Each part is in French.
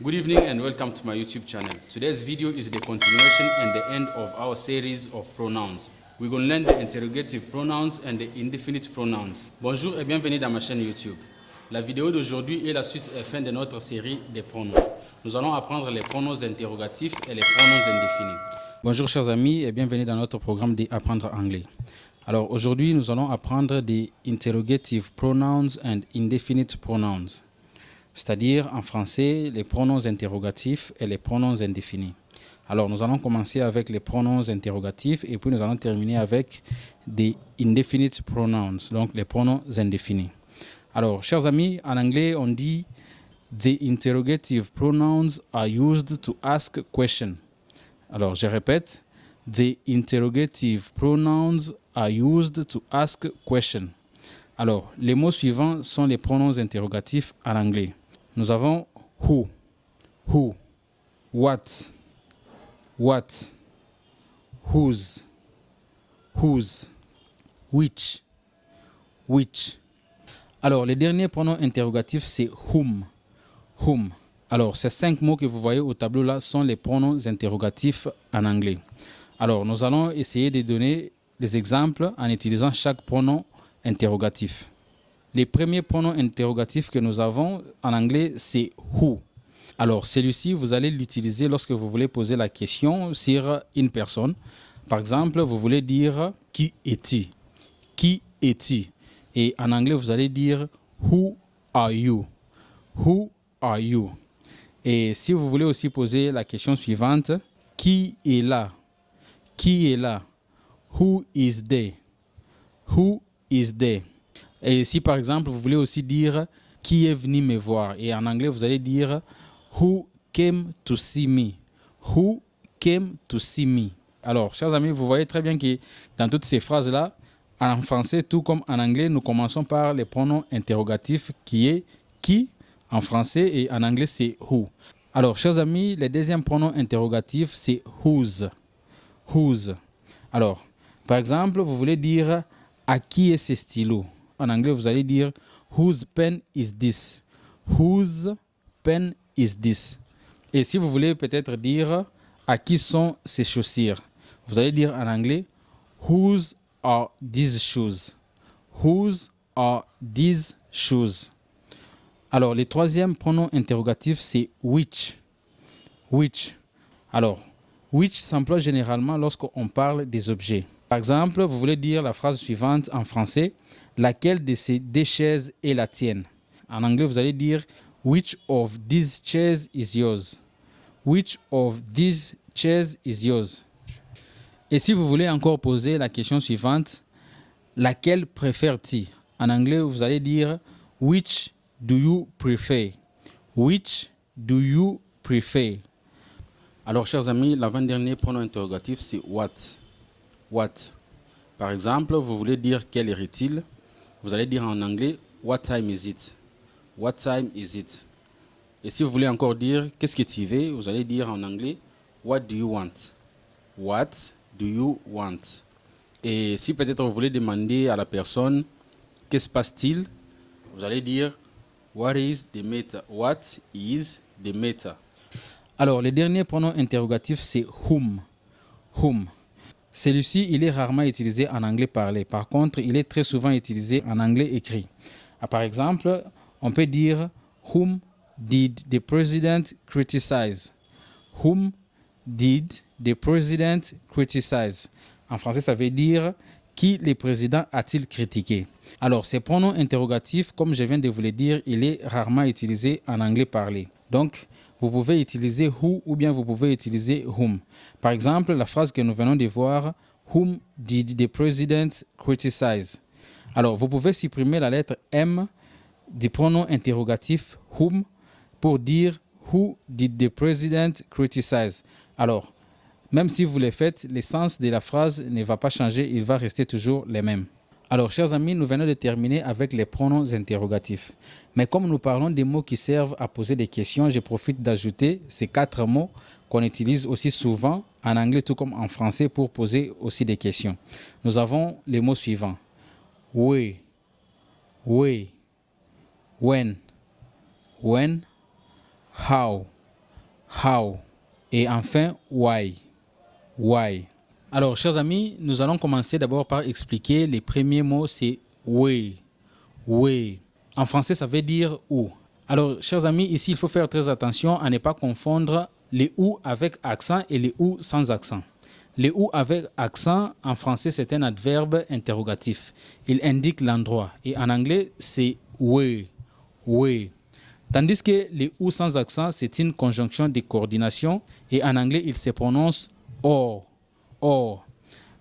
Good evening and welcome to my YouTube channel. Today's video is the continuation and the end of our series of pronouns. We're going to learn the interrogative pronouns and the indefinite pronouns. Bonjour et bienvenue dans ma chaîne YouTube. La vidéo d'aujourd'hui est la suite et fin de notre série des pronoms. Nous allons apprendre les pronoms interrogatifs et les pronoms indéfinis. Bonjour chers amis et bienvenue dans notre programme d'apprendre anglais. Alors aujourd'hui nous allons apprendre des interrogative pronouns and indefinite pronouns. C'est-à-dire en français les pronoms interrogatifs et les pronoms indéfinis. Alors nous allons commencer avec les pronoms interrogatifs et puis nous allons terminer avec des indefinite pronouns, donc les pronoms indéfinis. Alors chers amis, en anglais on dit the interrogative pronouns are used to ask questions. Alors je répète, the interrogative pronouns are used to ask questions. Alors les mots suivants sont les pronoms interrogatifs en anglais. Nous avons who, what, whose, which. Alors, les derniers pronoms interrogatifs, c'est whom. Alors, ces 5 mots que vous voyez au tableau là sont les pronoms interrogatifs en anglais. Alors, nous allons essayer de donner des exemples en utilisant chaque pronom interrogatif. Les premiers pronoms interrogatifs que nous avons en anglais, c'est who. Alors, celui-ci, vous allez l'utiliser lorsque vous voulez poser la question sur une personne. Par exemple, vous voulez dire « Qui es-tu » ? Qui es-tu ? Et en anglais, vous allez dire « Who are you » ? Who are you ? Et si vous voulez aussi poser la question suivante, « Qui est là » ? Qui est là ? Who is there ? Who is there ? Et si par exemple vous voulez aussi dire qui est venu me voir, et en anglais vous allez dire who came to see me. Who came to see me. Alors chers amis, vous voyez très bien que dans toutes ces phrases là, en français tout comme en anglais, nous commençons par les pronoms interrogatifs qui est qui en français et en anglais c'est who. Alors chers amis, le deuxième pronom interrogatif c'est whose. Alors par exemple vous voulez dire à qui est ce stylo. En anglais, vous allez dire whose pen is this? Whose pen is this? Et si vous voulez peut-être dire à qui sont ces chaussures, vous allez dire en anglais whose are these shoes? Whose are these shoes? Alors, le troisième pronom interrogatif, c'est which. Alors, which s'emploie généralement lorsqu'on parle des objets. Par exemple, vous voulez dire la phrase suivante en français. Laquelle de ces 2 chaises est la tienne? En anglais, vous allez dire which of these chairs is yours? Which of these chairs is yours? Et si vous voulez encore poser la question suivante, laquelle préfères-tu? En anglais, vous allez dire which do you prefer? Which do you prefer? Alors, chers amis, l'avant-dernier pronom interrogatif, c'est what. Par exemple, vous voulez dire quelle heure est-il? Vous allez dire en anglais what time is it? What time is it? Et si vous voulez encore dire qu'est-ce que tu veux, vous allez dire en anglais what do you want? What do you want? Et si peut-être vous voulez demander à la personne qu'est-ce qui se passe-t-il, vous allez dire what is the matter? What is the matter? Alors, le dernier pronom interrogatif c'est whom. Celui-ci, il est rarement utilisé en anglais parlé. Par contre, il est très souvent utilisé en anglais écrit. Par exemple, on peut dire whom did the president criticize? Whom did the president criticize? En français, ça veut dire qui le président a-t-il critiqué? Alors, ces pronoms interrogatifs, comme je viens de vous le dire, il est rarement utilisé en anglais parlé. Donc, vous pouvez utiliser who ou bien vous pouvez utiliser whom. Par exemple, la phrase que nous venons de voir, whom did the president criticize? Alors, vous pouvez supprimer la lettre M du pronom interrogatif whom pour dire who did the president criticize? Alors, même si vous le faites, le sens de la phrase ne va pas changer, il va rester toujours le même. Alors, chers amis, nous venons de terminer avec les pronoms interrogatifs. Mais comme nous parlons des mots qui servent à poser des questions, je profite d'ajouter ces 4 mots qu'on utilise aussi souvent en anglais tout comme en français pour poser aussi des questions. Nous avons les mots suivants. We, when, how, how. Et enfin, why. Why. Alors, chers amis, nous allons commencer d'abord par expliquer les premiers mots, c'est where. Where. En français, ça veut dire où. Alors, chers amis, ici, il faut faire très attention à ne pas confondre les où avec accent et les où sans accent. Les où avec accent, en français, c'est un adverbe interrogatif. Il indique l'endroit. Et en anglais, c'est where. Where. Tandis que les ou sans accent, c'est une conjonction de coordination. Et en anglais, il se prononce or. Or.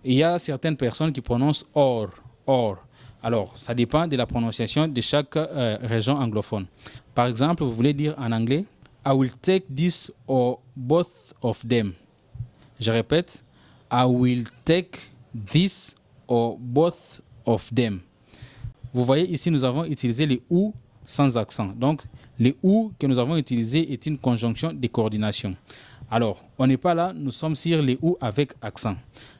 Il y a certaines personnes qui prononcent or. Or. Alors, ça dépend de la prononciation de chaque région anglophone. Par exemple, vous voulez dire en anglais, I will take this or both of them. Je répète, I will take this or both of them. Vous voyez, ici, nous avons utilisé les ou sans accent. Donc, les ou que nous avons utilisé est une conjonction de coordination. Alors, on n'est pas là, nous sommes sur les ou avec accent.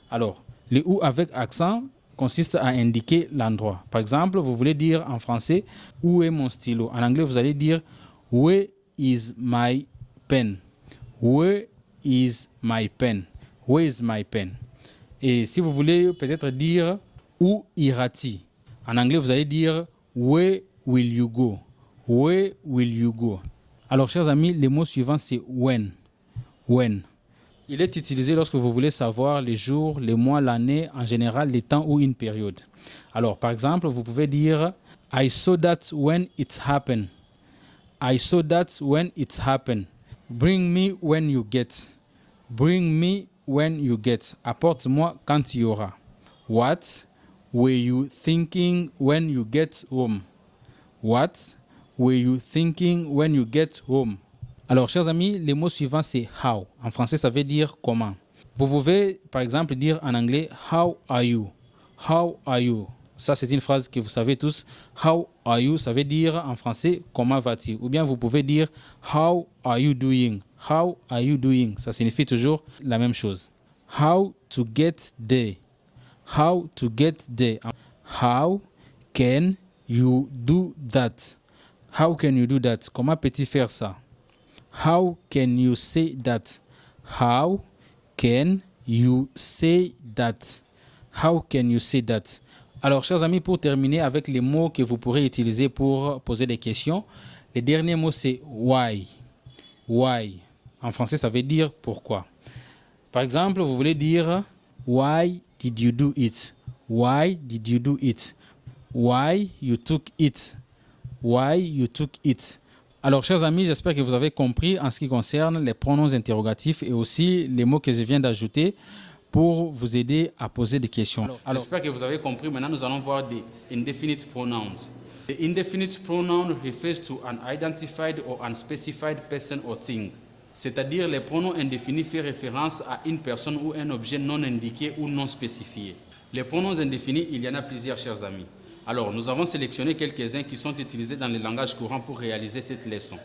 Alors, les ou avec accent consiste à indiquer l'endroit. Par exemple, vous voulez dire en français « Où est mon stylo ?» En anglais, vous allez dire « Where is my pen ?» Where is my pen? Where is my pen? Et si vous voulez peut-être dire « Où iras-tu ?» En anglais, vous allez dire « Where will you go? » Where will you go? Alors, chers amis, le mot suivant, c'est « when ». When. Il est utilisé lorsque vous voulez savoir les jours, les mois, l'année, en général, les temps ou une période. Alors, par exemple, vous pouvez dire « I saw that when it happened ». I saw that when it happened. Bring me when you get. Bring me when you get. Apporte-moi quand il y aura. What were you thinking when you get home? What were you thinking when you get home? Alors, chers amis, le mot suivant, c'est how. En français, ça veut dire comment. Vous pouvez, par exemple, dire en anglais « How are you ?» How are you? Ça, c'est une phrase que vous savez tous. How are you? Ça veut dire en français « Comment vas-tu ?» Ou bien vous pouvez dire « How are you doing ?» How are you doing? Ça signifie toujours la même chose. How to get there? How to get there? How can you do that? How can you do that? Comment peux-tu faire ça? How can you say that? How can you say that? How can you say that? Alors, chers amis, pour terminer avec les mots que vous pourrez utiliser pour poser des questions, le dernier mot, c'est why. Why. En français, ça veut dire pourquoi. Par exemple, vous voulez dire why did you do it? Why did you do it? Why you took it? Why you took it? Alors, chers amis, j'espère que vous avez compris en ce qui concerne les pronoms interrogatifs et aussi les mots que je viens d'ajouter pour vous aider à poser des questions. Alors, j'espère que vous avez compris. Maintenant, nous allons voir des indefinite pronouns. The indefinite pronoun refers to an identified or unspecified person or thing. C'est-à-dire, les pronoms indéfinis font référence à une personne ou un objet non indiqué ou non spécifié. Les pronoms indéfinis, il y en a plusieurs, chers amis. Alors, nous avons sélectionné quelques-uns qui sont utilisés dans le langage courant pour réaliser cette leçon.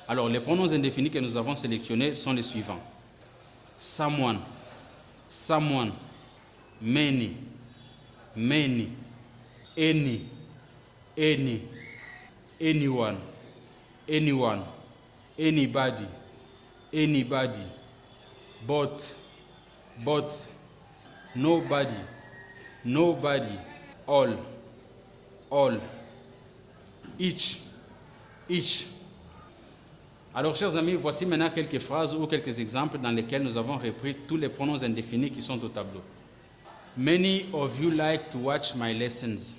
Alors, les pronoms indéfinis que nous avons sélectionnés sont les suivants. Someone, someone, many, many, any, any, anyone, anyone, anybody, anybody, but, nobody, nobody, all, each. Alors, chers amis, voici maintenant quelques phrases ou quelques exemples dans lesquels nous avons repris tous les pronoms indéfinis qui sont au tableau. Many of you like to watch my lessons.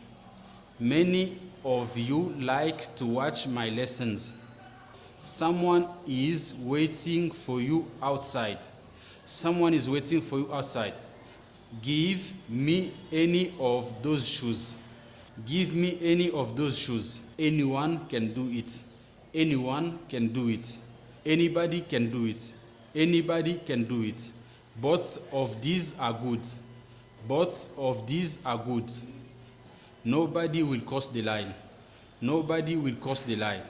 Many of you like to watch my lessons. Someone is waiting for you outside. Someone is waiting for you outside. Give me any of those shoes. Give me any of those shoes. Anyone can do it. Anyone can do it. Anybody can do it. Anybody can do it. Both of these are good. Both of these are good. Nobody will cross the line. Nobody will cross the line.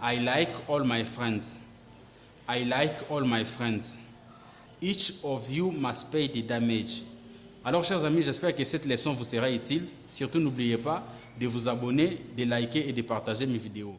I like all my friends. I like all my friends. Each of you must pay the damage. Alors, chers amis, j'espère que cette leçon vous sera utile. Surtout, n'oubliez pas de vous abonner, de liker et de partager mes vidéos.